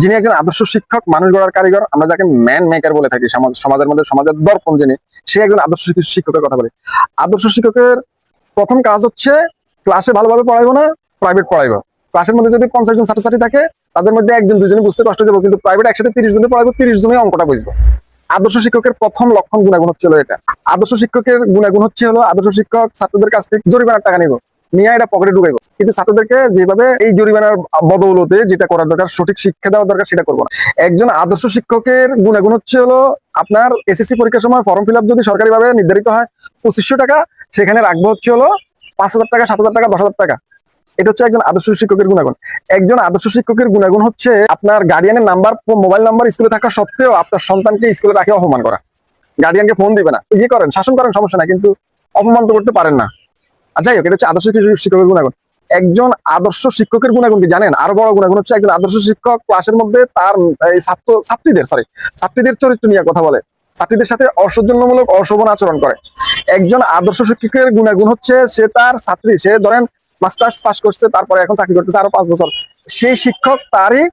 যিনি একজন আদর্শ শিক্ষক, মানুষ গড়ার কারিগর, আমরা যাকে ম্যান মেকার বলে থাকি, সমাজের মধ্যে সমাজের দর্পণ যিনি, সে একজন আদর্শ শিক্ষকের কথা বলি। আদর্শ শিক্ষকের প্রথম কাজ হচ্ছে ক্লাসে ভালোভাবে পড়াইবো না, প্রাইভেট পড়াইবো। ক্লাসের মধ্যে যদি 50 জন ছাত্রছাত্রী থাকে, তাদের মধ্যে একজন দুজনে বুঝতে কষ্ট যাবো, কিন্তু প্রাইভেট একসাথে 30 জনে পড়াইবো, 30 জনে অঙ্কটা বুঝবো। আদর্শ শিক্ষকের প্রথম লক্ষণ গুণাগুণ হচ্ছে এটা। আদর্শ শিক্ষকের গুণাগুণ হচ্ছে আদর্শ শিক্ষক ছাত্রদের কাছ থেকে জরিমানার টাকা নিব, নিয়ে এটা পকেটে ঢুকাইবো, কিন্তু ছাত্রদেরকে যেভাবে এই জরিমানার বদৌলতে যেটা করার দরকার, সঠিক শিক্ষা দেওয়ার দরকার, সেটা করবো না। একজন আদর্শ শিক্ষকের গুণাগুণ হচ্ছে আপনার এসএসসি পরীক্ষার সময় ফর্ম ফিল আপ যদি সরকারি ভাবে নির্ধারিত হয় 2500 টাকা, সেখানে রাখবো হচ্ছে 5000 টাকা, 7000 টাকা, 10,000 টাকা। এটা হচ্ছে একজন আদর্শ শিক্ষকের গুণাগুণ। একজন আদর্শ শিক্ষকের গুণাগুণ হচ্ছে আপনার গার্ডিয়ানের নাম্বার, মোবাইল নাম্বার স্কুলে থাকা সত্ত্বেও আপনার সন্তানকে স্কুলে রাখে অপমান করা। গার্ডিয়ানকে ফোন দিবে না, ইয়ে করেন, শাসন করেন, সমস্যা না, কিন্তু অপমান তো করতে পারেন না। যাই হোক, এটা হচ্ছে আদর্শ শিক্ষকের গুণাগুণ। একজন আদর্শ শিক্ষকের গুণাগুণ কি জানেন? আরো বড় গুণাগুণ হচ্ছে একজন আদর্শ শিক্ষক ক্লাসের মধ্যে তার ছাত্রীদের চরিত্র নিয়ে কথা বলে, ছাত্রীদের সাথে অসৌজন্যমূলক অশোভন আচরণ করে। একজন আদর্শ শিক্ষকের গুণাগুণ হচ্ছে সে তার ছাত্রী, সে ধরেন মাস্টার্স পাস করছে, তারপরে এখন চাকরি করতেছে আরো 5 বছর, সেই শিক্ষক তারই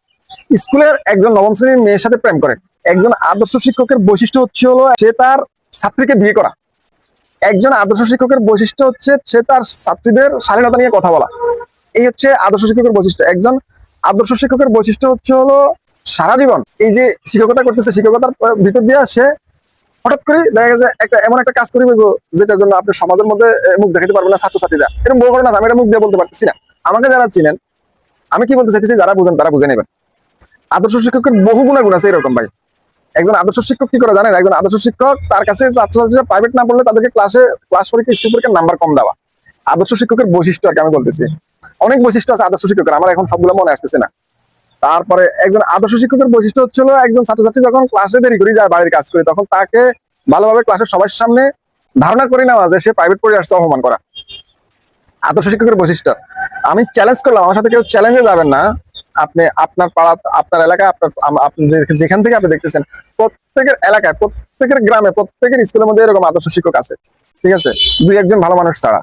স্কুলের একজন নবম শ্রেণীর মেয়ের সাথে প্রেম করে। একজন আদর্শ শিক্ষকের বৈশিষ্ট্য হচ্ছে সে তার ছাত্রীকে বিয়ে করা। একজন আদর্শ শিক্ষকের বৈশিষ্ট্য হচ্ছে সে তার ছাত্রীদের স্বাধীনতা নিয়ে কথা বলা। এই হচ্ছে আদর্শ শিক্ষকের বৈশিষ্ট্য। একজন আদর্শ শিক্ষকের বৈশিষ্ট্য হচ্ছে সারা জীবন এই যে শিক্ষকতা করতেছে, শিক্ষকতার ভিতর দিয়ে সে হঠাৎ করে দেখা গেছে এমন একটা কাজ করি যেটার জন্য আপনি সমাজের মধ্যে মুখ দেখাতে পারবেন না। ছাত্রছাত্রীরা এরকম বড় করে না, আমি এটা মুখ দিয়ে বলতে পারতেছি না। আমাকে যারা চিনেন, আমি কি বলতে চাইতেছি, যারা বুঝেন তারা বুঝে নেবেন। আদর্শ শিক্ষকের বহু গুণাগুণ আছে এরকম ভাই। একজন আদর্শ শিক্ষক কি করে জানেন? একজন আদর্শ শিক্ষক তার কাছে ছাত্রছাত্রীরা প্রাইভেট না পড়লে তাদেরকে ক্লাস পরীক্ষা, স্কুল পরীক্ষার নাম্বার কম দেওয়া। আদর্শ শিক্ষকের বৈশিষ্ট্য আর কি আমি বলতেছি। অনেক বৈশিষ্ট্য আছে আদর্শ শিক্ষকের, আমার এখন সবগুলো মনে আসতেছে না। তারপরে একজন আদর্শ শিক্ষকের বৈশিষ্ট্য হচ্ছে একজন ছাত্রছাত্রী যখন ক্লাসে দেরি করে যায়, বাড়ির কাজ করে, তখন তাকে ভালোভাবে ক্লাসের সবার সামনে ধারণা করে নেওয়া যে সে প্রাইভেট পড়ে আসছে, অপমান করা। আদর্শ শিক্ষকের বৈশিষ্ট্য। আমি চ্যালেঞ্জ করলাম, আমার সাথে কেউ চ্যালেঞ্জে যাবেন না। আপনি আপনার পাড়া, আপনার এলাকায়, আপনি যেখান থেকে আপনি দেখতেছেন, প্রত্যেকের এলাকায়, প্রত্যেকের গ্রামে, প্রত্যেকের স্কুলের মধ্যে এরকম আদর্শ শিক্ষক আছে, ঠিক আছে? 2-1 জন ভালো মানুষ ছাড়া।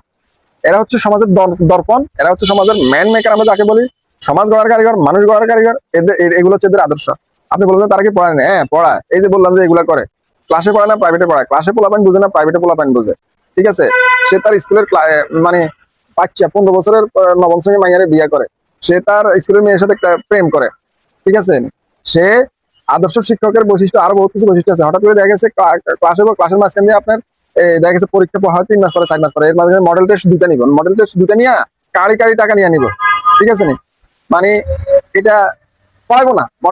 এরা হচ্ছে সমাজের দর্পণ, এরা হচ্ছে সমাজের ম্যান মেকার, আমরা যাকে বলি। সমাজ গড়ার কারিগর, মানুষ গড়ার কারিগর, এগুলো হচ্ছে এদের আদর্শ। আপনি বলবেন তারা কি পড়ায় না? হ্যাঁ পড়ায়। এই যে বললাম যে এগুলা করে, ক্লাসে পড়ায় না, প্রাইভেটে পড়ায়। ক্লাসে পোলাপাইন বুঝে না, প্রাইভেটে পোলাপাইন বুঝে, ঠিক আছে? সে তার স্কুলের মানে বাচ্চা 15 বছরের নবম শ্রেণীর মাইয়ারে বিয়ে করে, সে তার স্কুলের মেয়ের সাথে প্রেম করে, ঠিক আছে? সে আদর্শ শিক্ষকের বৈশিষ্ট্য আরো বহুত কিছু বৈশিষ্ট্য আছে। হঠাৎ করে দেখা গেছে ক্লাসের মাঝখান দিয়ে আপনার দেখা গেছে পরীক্ষা হয় 3 মাস পরে, 4 মাস পরে, এর মাঝখানে মডেল টেস্ট 2টা নিব, মডেল টেস্ট 2টা নিয়ে কাড়ি টাকা নিয়ে নিব, ঠিক আছে? মানে এটা পড়াবো না।